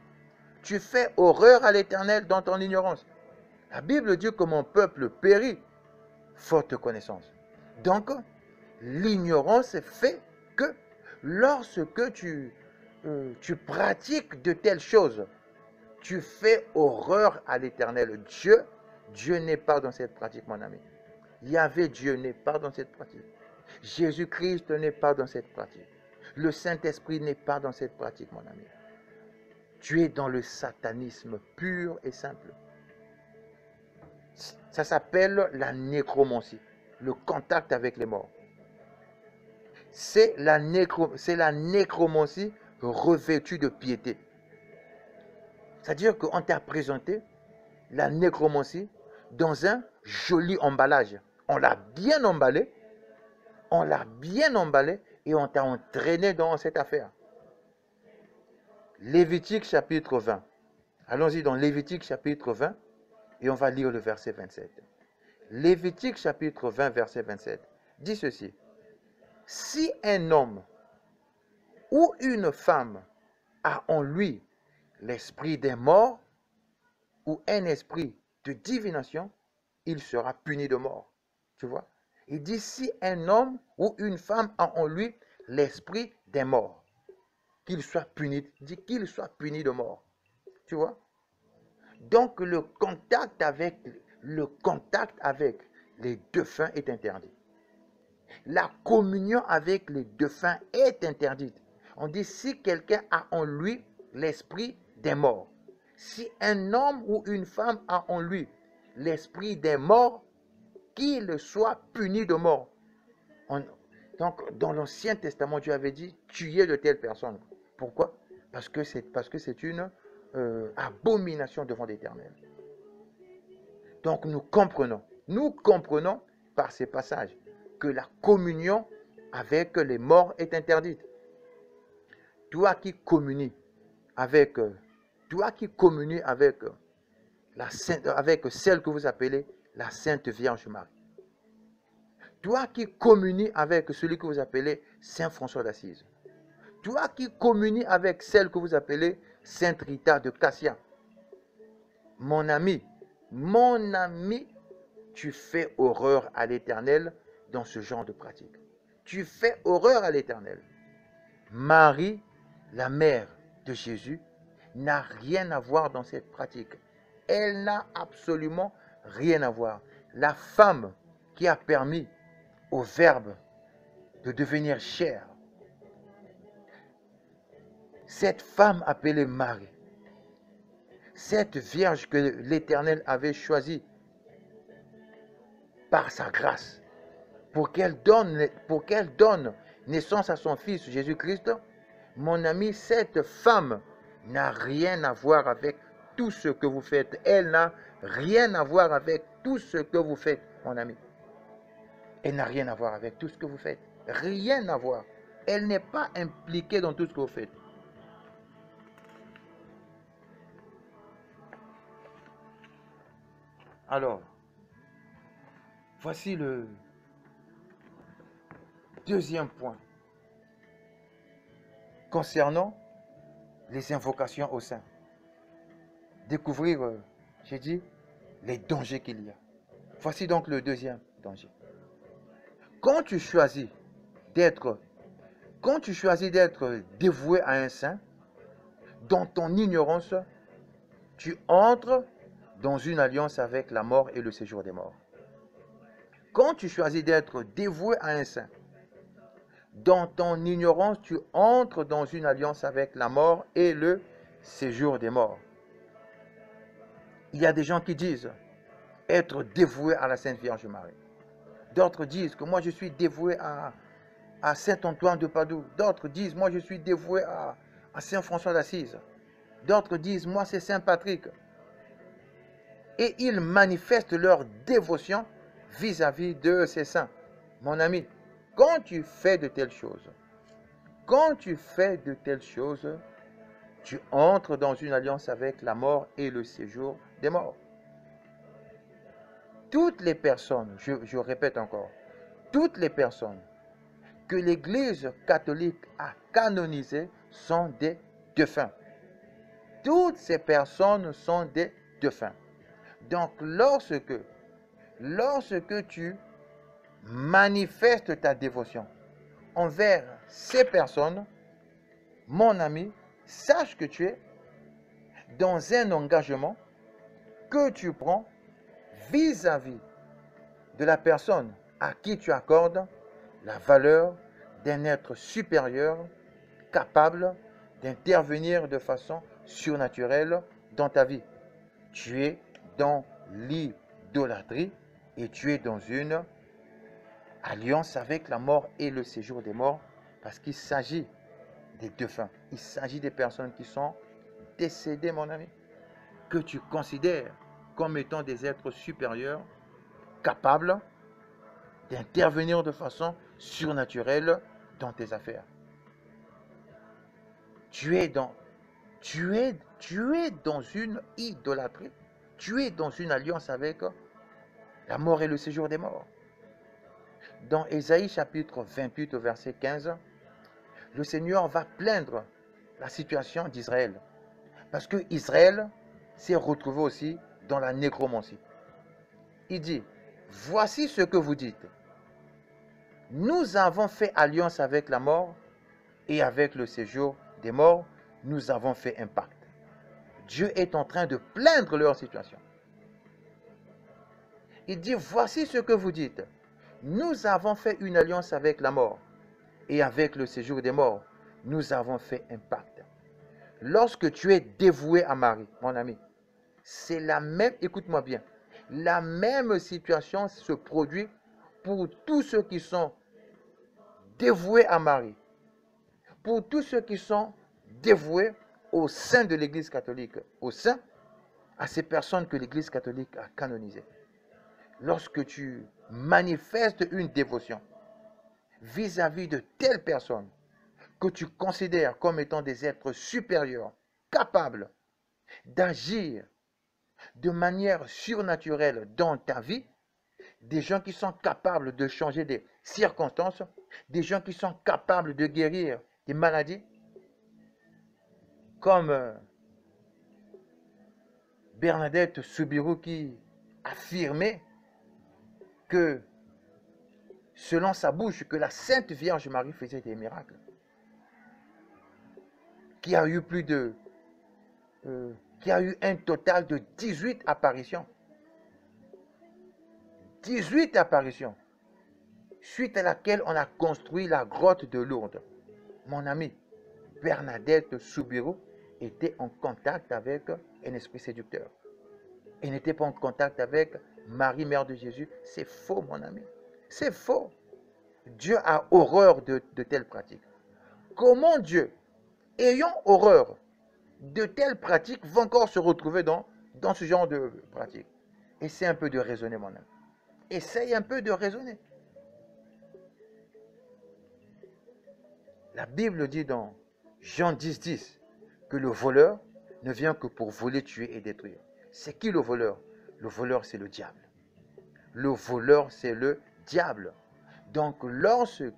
Tu fais horreur à l'Éternel dans ton ignorance. La Bible dit que mon peuple périt, faute de connaissance. Donc, l'ignorance fait que lorsque tu pratiques de telles choses, tu fais horreur à l'Éternel. Dieu n'est pas dans cette pratique, mon ami. Yahvé, Dieu n'est pas dans cette pratique. Jésus-Christ n'est pas dans cette pratique. Le Saint-Esprit n'est pas dans cette pratique, mon ami. Tu es dans le satanisme pur et simple. Ça s'appelle la nécromancie, le contact avec les morts. C'est la nécromancie revêtue de piété. C'est-à-dire qu'on t'a présenté la nécromancie dans un joli emballage. On l'a bien emballé et on t'a entraîné dans cette affaire. Lévitique chapitre 20. Allons-y dans Lévitique chapitre 20 et on va lire le verset 27. Lévitique chapitre 20, verset 27 dit ceci. Si un homme ou une femme a en lui l'esprit des morts ou un esprit de divination, il sera puni de mort. Tu vois? Il dit si un homme ou une femme a en lui l'esprit des morts, qu'il soit puni, dit qu'il soit puni de mort. Tu vois? Donc le contact avec les défunts est interdit. La communion avec les défunts est interdite. On dit si quelqu'un a en lui l'esprit des morts. Si un homme ou une femme a en lui l'esprit des morts, qu'il soit puni de mort. Donc, dans l'Ancien Testament, Dieu avait dit tuer de telles personnes. Pourquoi? Parce que c'est une abomination devant l'Éternel. Donc, nous comprenons par ces passages que la communion avec les morts est interdite. Toi qui communies avec celle que vous appelez la Sainte Vierge Marie. Toi qui communies avec celui que vous appelez Saint François d'Assise. Toi qui communies avec celle que vous appelez Sainte Rita de Cassia. Mon ami, tu fais horreur à l'Éternel dans ce genre de pratique. Tu fais horreur à l'Éternel. Marie, la mère de Jésus, n'a rien à voir dans cette pratique. Elle n'a absolument rien à voir. La femme qui a permis au Verbe de devenir chair, cette femme appelée Marie, cette Vierge que l'Éternel avait choisie par sa grâce, pour qu'elle donne naissance à son Fils Jésus-Christ, mon ami, cette femme n'a rien à voir avec tout ce que vous faites. Elle n'a rien à voir avec tout ce que vous faites, mon ami. Elle n'a rien à voir avec tout ce que vous faites. Rien à voir. Elle n'est pas impliquée dans tout ce que vous faites. Alors, voici le deuxième point concernant les invocations au sein. Découvrir, j'ai dit, les dangers qu'il y a. Voici donc le deuxième danger. Quand tu choisis d'être, quand tu choisis d'être dévoué à un saint, dans ton ignorance, tu entres dans une alliance avec la mort et le séjour des morts. Quand tu choisis d'être dévoué à un saint, dans ton ignorance, tu entres dans une alliance avec la mort et le séjour des morts. Il y a des gens qui disent être dévoué à la Sainte Vierge Marie. D'autres disent que moi je suis dévoué à Saint Antoine de Padoue. D'autres disent moi je suis dévoué à Saint François d'Assise. D'autres disent moi c'est Saint Patrick. Et ils manifestent leur dévotion vis-à-vis de ces saints. Mon ami, quand tu fais de telles choses, tu entres dans une alliance avec la mort et le séjour des morts. Toutes les personnes, je répète encore, toutes les personnes que l'Église catholique a canonisées sont des défunts. Toutes ces personnes sont des défunts. Donc, lorsque tu manifestes ta dévotion envers ces personnes, mon ami, sache que tu es dans un engagement que tu prends vis-à-vis de la personne à qui tu accordes la valeur d'un être supérieur capable d'intervenir de façon surnaturelle dans ta vie. Tu es dans l'idolâtrie et tu es dans une alliance avec la mort et le séjour des morts parce qu'il s'agit des défunts. Il s'agit des personnes qui sont décédées, mon ami, que tu considères comme étant des êtres supérieurs capables d'intervenir de façon surnaturelle dans tes affaires. Tu es dans une idolâtrie. Tu es dans une alliance avec la mort et le séjour des morts. Dans Ésaïe chapitre 28 au verset 15, le Seigneur va plaindre la situation d'Israël. Parce que Israël s'est retrouvé aussi dans la nécromancie. Il dit, voici ce que vous dites. Nous avons fait alliance avec la mort et avec le séjour des morts, nous avons fait un pacte. Dieu est en train de plaindre leur situation. Il dit, voici ce que vous dites. Nous avons fait une alliance avec la mort et avec le séjour des morts, nous avons fait un pacte. Lorsque tu es dévoué à Marie, mon ami, c'est la même, écoute-moi bien, la même situation se produit pour tous ceux qui sont dévoués à Marie, pour tous ceux qui sont dévoués au sein de l'Église catholique, au sein à ces personnes que l'Église catholique a canonisées. Lorsque tu manifestes une dévotion vis-à-vis de telles personnes que tu considères comme étant des êtres supérieurs, capables d'agir de manière surnaturelle dans ta vie, des gens qui sont capables de changer des circonstances, des gens qui sont capables de guérir des maladies, comme Bernadette Soubirous qui affirmait que, selon sa bouche, que la Sainte Vierge Marie faisait des miracles, qui a eu un total de 18 apparitions. 18 apparitions, suite à laquelle on a construit la grotte de Lourdes. Mon ami, Bernadette Soubirous était en contact avec un esprit séducteur. Elle n'était pas en contact avec Marie, Mère de Jésus. C'est faux, mon ami. C'est faux. Dieu a horreur de telles pratiques. Comment Dieu, ayant horreur de telles pratiques, va encore se retrouver dans ce genre de pratiques? Essaye un peu de raisonner, mon ami. Essaye un peu de raisonner. La Bible dit dans Jean 10, 10 que le voleur ne vient que pour voler, tuer et détruire. C'est qui le voleur? Le voleur, c'est le diable. Le voleur, c'est le diable. Donc, lorsque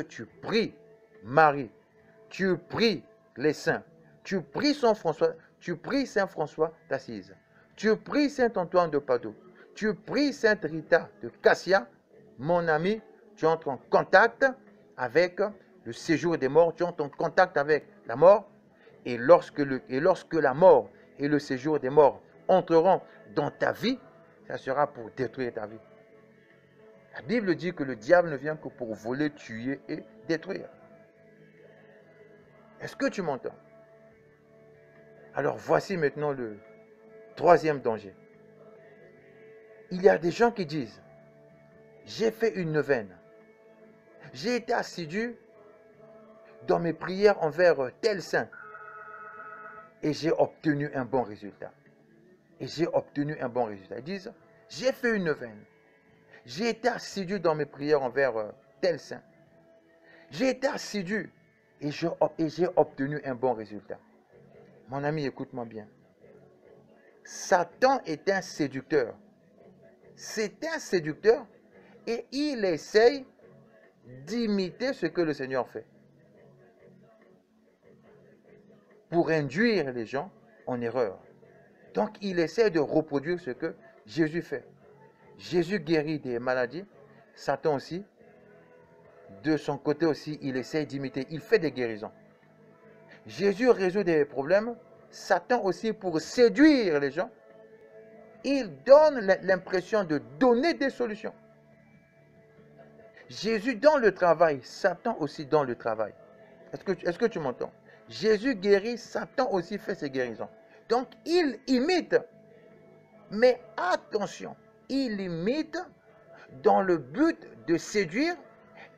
tu pries Marie, tu pries les saints, tu pries Saint François d'Assise, tu pries Saint Antoine de Padoue, tu pries Sainte Rita de Cassia, mon ami, tu entres en contact avec le séjour des morts, tu entres en contact avec la mort, et lorsque la mort et le séjour des morts entreront dans ta vie, ça sera pour détruire ta vie. La Bible dit que le diable ne vient que pour voler, tuer et détruire. Est-ce que tu m'entends? Alors voici maintenant le troisième danger. Il y a des gens qui disent, j'ai fait une neuvaine, j'ai été assidu dans mes prières envers tel saint et j'ai obtenu un bon résultat. Et j'ai obtenu un bon résultat. Ils disent, j'ai fait une neuvaine, j'ai été assidu dans mes prières envers tel saint, j'ai été assidu et j'ai obtenu un bon résultat. Mon ami, écoute-moi bien. Satan est un séducteur. C'est un séducteur et il essaye d'imiter ce que le Seigneur fait pour induire les gens en erreur. Donc, il essaie de reproduire ce que Jésus fait. Jésus guérit des maladies. Satan aussi, de son côté aussi, il essaie d'imiter. Il fait des guérisons. Jésus résout des problèmes. Satan aussi, pour séduire les gens, il donne l'impression de donner des solutions. Jésus dans le travail, Satan aussi dans le travail. Est-ce que tu m'entends? Jésus guérit, Satan aussi fait ses guérisons. Donc, il imite. Mais attention, il imite dans le but de séduire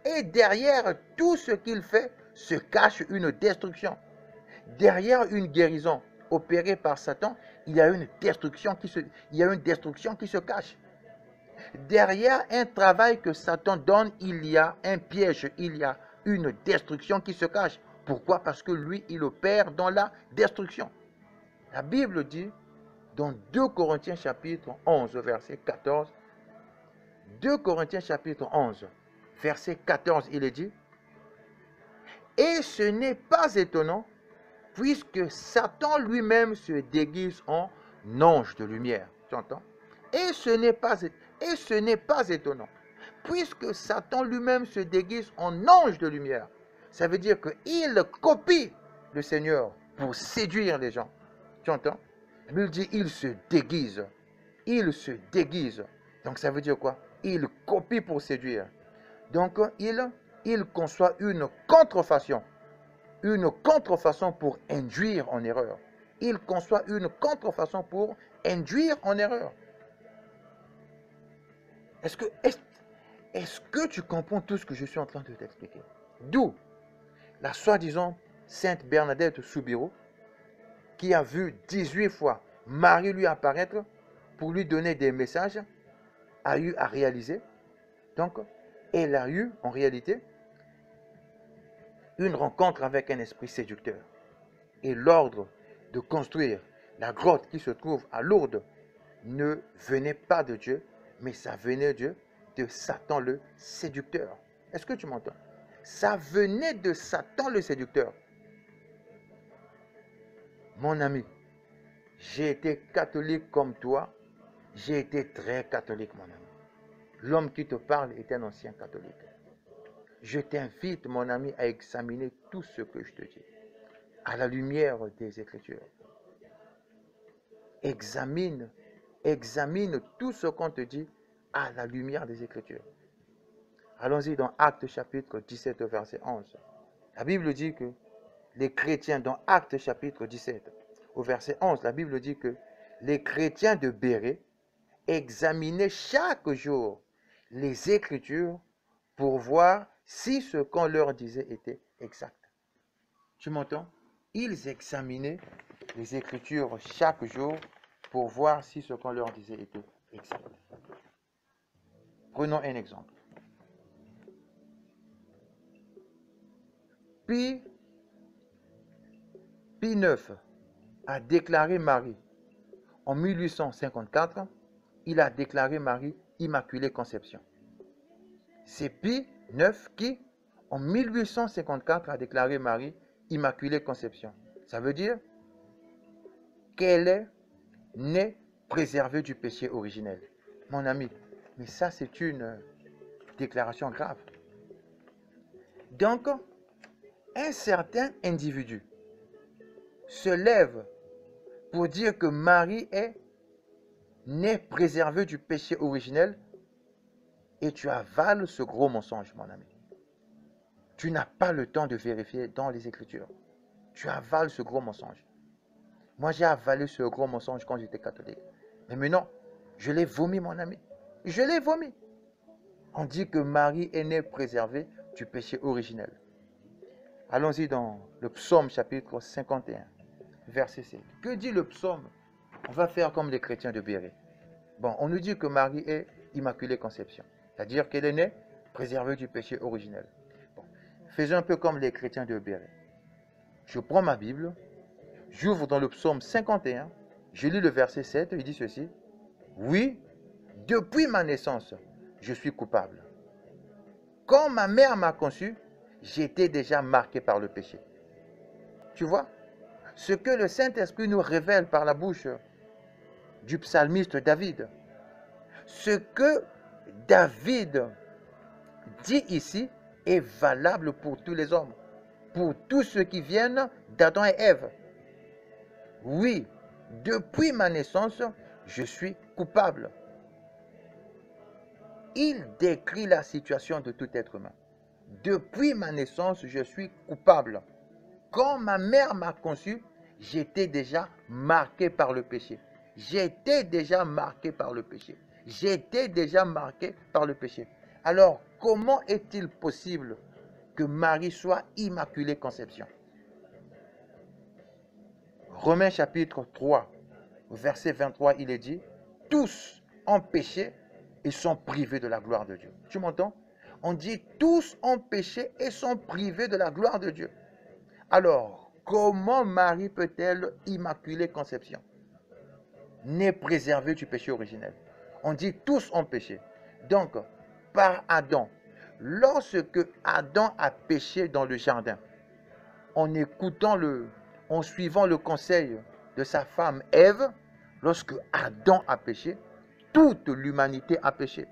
et derrière tout ce qu'il fait se cache une destruction. Derrière une guérison opérée par Satan, il y a une destruction qui se cache. Derrière un travail que Satan donne, il y a un piège, il y a une destruction qui se cache. Pourquoi? Parce que lui, il opère dans la destruction. La Bible dit, dans 2 Corinthiens chapitre 11, verset 14, 2 Corinthiens chapitre 11, verset 14, il est dit, et ce n'est pas étonnant, puisque Satan lui-même se déguise en ange de lumière. Tu entends? Et ce n'est pas étonnant, puisque Satan lui-même se déguise en ange de lumière. Ça veut dire qu'il copie le Seigneur pour séduire les gens. Tu entends? La Bible dit, il se déguise. Il se déguise. Donc ça veut dire quoi? Il copie pour séduire. Donc il conçoit une contrefaçon pour induire en erreur. Il conçoit une contrefaçon pour induire en erreur. Est-ce que tu comprends tout ce que je suis en train de t'expliquer? D'où la soi-disant Sainte Bernadette Soubirous, qui a vu 18 fois Marie lui apparaître pour lui donner des messages, a eu à réaliser. Donc, elle a eu en réalité une rencontre avec un esprit séducteur. Et l'ordre de construire la grotte qui se trouve à Lourdes ne venait pas de Dieu, mais ça venait de Satan le séducteur. Est-ce que tu m'entends? Ça venait de Satan le séducteur. Mon ami, j'ai été catholique comme toi. J'ai été très catholique, mon ami. L'homme qui te parle est un ancien catholique. Je t'invite, mon ami, à examiner tout ce que je te dis, à la lumière des Écritures. Examine tout ce qu'on te dit à la lumière des Écritures. Allons-y dans Actes chapitre 17, verset 11. La Bible dit que les chrétiens, dans Actes chapitre 17, au verset 11, la Bible dit que les chrétiens de Bérée examinaient chaque jour les Écritures pour voir si ce qu'on leur disait était exact. Tu m'entends? Ils examinaient les Écritures chaque jour pour voir si ce qu'on leur disait était exact. Prenons un exemple. Pie IX a déclaré Marie en 1854, il a déclaré Marie Immaculée Conception. C'est Pie IX qui, en 1854, a déclaré Marie Immaculée Conception. Ça veut dire qu'elle est née préservée du péché originel. Mon ami, mais ça c'est une déclaration grave. Donc, un certain individu se lève pour dire que Marie n'est préservée du péché originel et tu avales ce gros mensonge, mon ami. Tu n'as pas le temps de vérifier dans les Écritures. Tu avales ce gros mensonge. Moi, j'ai avalé ce gros mensonge quand j'étais catholique. Mais maintenant, je l'ai vomi, mon ami. Je l'ai vomi. On dit que Marie est née préservée du péché originel. Allons-y dans le psaume chapitre 51, verset 7. Que dit le psaume? On va faire comme les chrétiens de Béret. Bon, on nous dit que Marie est immaculée conception. C'est-à-dire qu'elle est née préservée du péché originel. Bon, faisons un peu comme les chrétiens de Béret. Je prends ma Bible, j'ouvre dans le psaume 51, je lis le verset 7, il dit ceci. Oui, depuis ma naissance, je suis coupable. Quand ma mère m'a conçu, j'étais déjà marqué par le péché. Tu vois, ce que le Saint-Esprit nous révèle par la bouche du psalmiste David, ce que David dit ici est valable pour tous les hommes, pour tous ceux qui viennent d'Adam et Ève. Oui, depuis ma naissance, je suis coupable. Il décrit la situation de tout être humain. Depuis ma naissance, je suis coupable. Quand ma mère m'a conçu, j'étais déjà marqué par le péché. J'étais déjà marqué par le péché. J'étais déjà marqué par le péché. Alors, comment est-il possible que Marie soit immaculée conception? Romains chapitre 3, verset 23, il est dit, tous ont péché et sont privés de la gloire de Dieu. Tu m'entends? On dit tous ont péché et sont privés de la gloire de Dieu. Alors, comment Marie peut-elle immaculée conception, née préservée du péché originel? On dit tous ont péché. Donc, par Adam, lorsque Adam a péché dans le jardin, en suivant le conseil de sa femme Ève, lorsque Adam a péché, toute l'humanité a péché.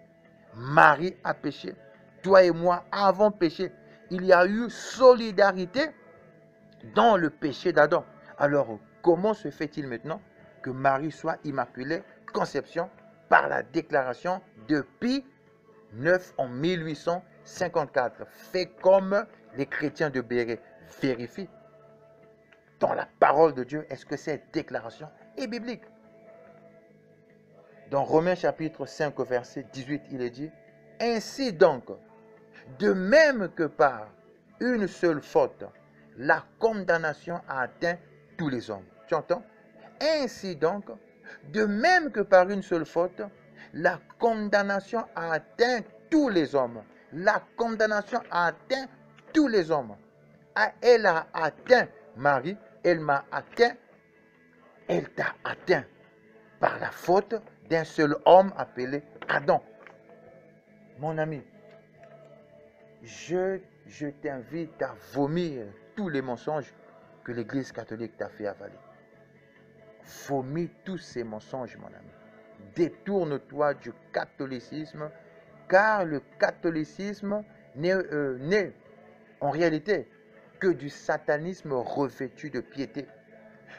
Marie a péché. Toi et moi avons péché. Il y a eu solidarité dans le péché d'Adam. Alors, comment se fait-il maintenant que Marie soit immaculée conception par la déclaration de Pie IX en 1854? Fait comme les chrétiens de Béret vérifient dans la parole de Dieu, est-ce que cette déclaration est biblique? Dans Romains chapitre 5, verset 18, il est dit, ainsi donc, de même que par une seule faute, la condamnation a atteint tous les hommes. Tu entends? Ainsi donc, de même que par une seule faute, la condamnation a atteint tous les hommes. La condamnation a atteint tous les hommes. Elle a atteint Marie, elle m'a atteint, elle t'a atteint par la faute d'un seul homme appelé Adam. Mon ami, je t'invite à vomir tous les mensonges que l'Église catholique t'a fait avaler. Vomis tous ces mensonges, mon ami. Détourne-toi du catholicisme, car le catholicisme n'est en réalité que du satanisme revêtu de piété.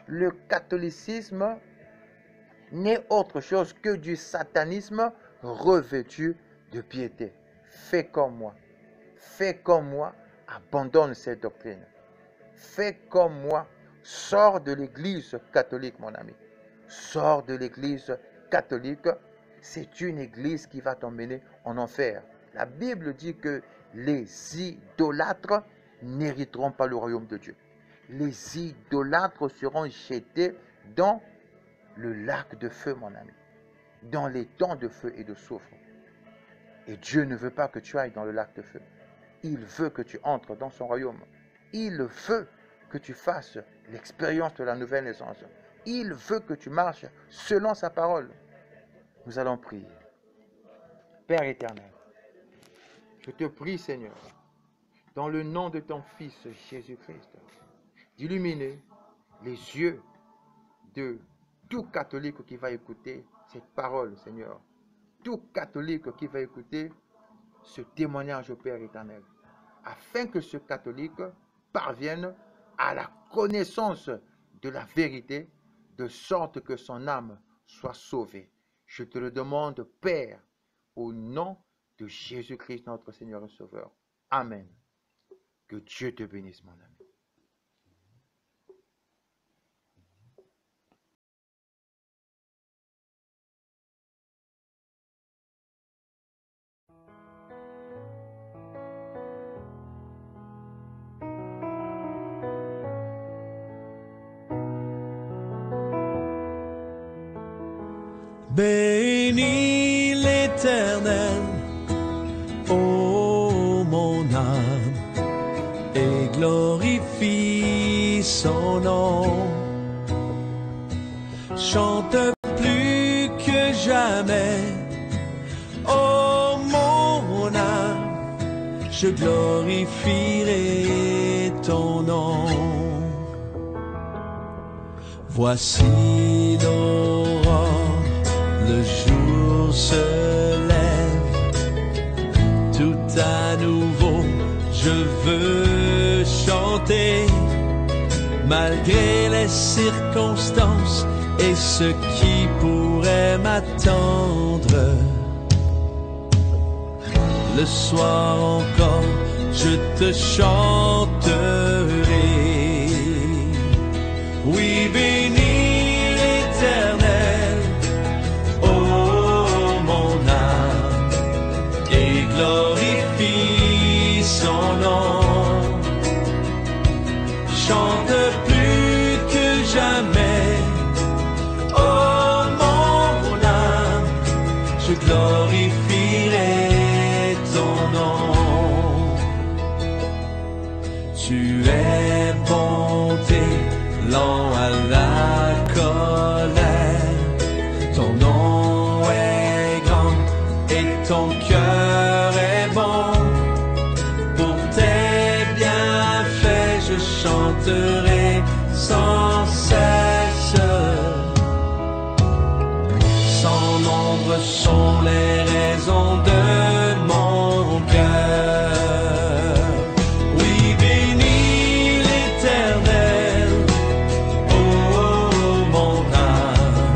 Le catholicisme n'est autre chose que du satanisme revêtu de piété. Fais comme moi. Fais comme moi, abandonne cette doctrine. Fais comme moi, sors de l'Église catholique, mon ami. Sors de l'Église catholique. C'est une Église qui va t'emmener en enfer. La Bible dit que les idolâtres n'hériteront pas le royaume de Dieu. Les idolâtres seront jetés dans le lac de feu, mon ami, dans les temps de feu et de soufre. Et Dieu ne veut pas que tu ailles dans le lac de feu. Il veut que tu entres dans son royaume. Il veut que tu fasses l'expérience de la nouvelle naissance. Il veut que tu marches selon sa parole. Nous allons prier. Père éternel, je te prie, Seigneur, dans le nom de ton Fils Jésus-Christ, d'illuminer les yeux de tout catholique qui va écouter cette parole, Seigneur. Tout catholique qui va écouter ce témoignage au Père éternel. afin que ce catholique parvienne à la connaissance de la vérité, de sorte que son âme soit sauvée. Je te le demande, Père, au nom de Jésus-Christ, notre Seigneur et Sauveur. Amen. Que Dieu te bénisse, mon ami. Bénis l'Éternel, ô mon âme, et glorifie son nom. Chante plus que jamais, ô mon âme, je glorifierai ton nom. Voici l'aurore, le jour se lève, tout à nouveau je veux chanter, malgré les circonstances et ce qui pourrait m'attendre. Le soir encore, je te chanterai. Oui, bénis l'Éternel, ô mon âme, et glorifie son nom. Chante plus que jamais, ô mon âme, je glorifierai ton nom. Tu es bonté, lent à la colère, ton nom est grand et ton cœur est bon. Pour tes bienfaits je chanterai sans cesse. Sans nombre sont les raisons de mon cœur. Oui, bénis l'Éternel, ô mon âme,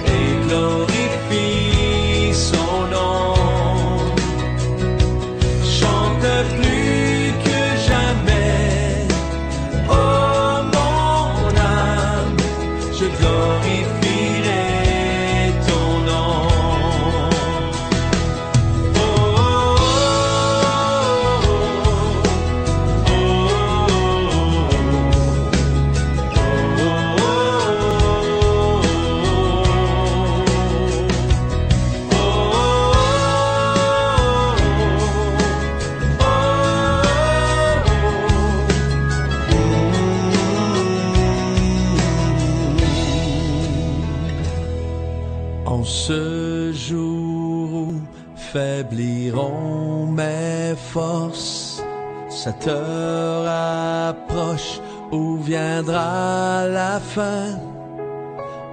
et glorifie son nom. Chante plus que jamais, ô mon âme, je glorifierai ton nom. Oh, oh, oh, en ce jour où faibliront mes forces, cette heure approche où viendra la fin.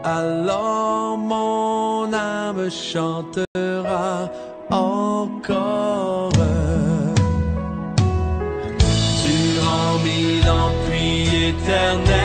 Alors mon âme chantera encore. Durant 1000 ans puis éternel,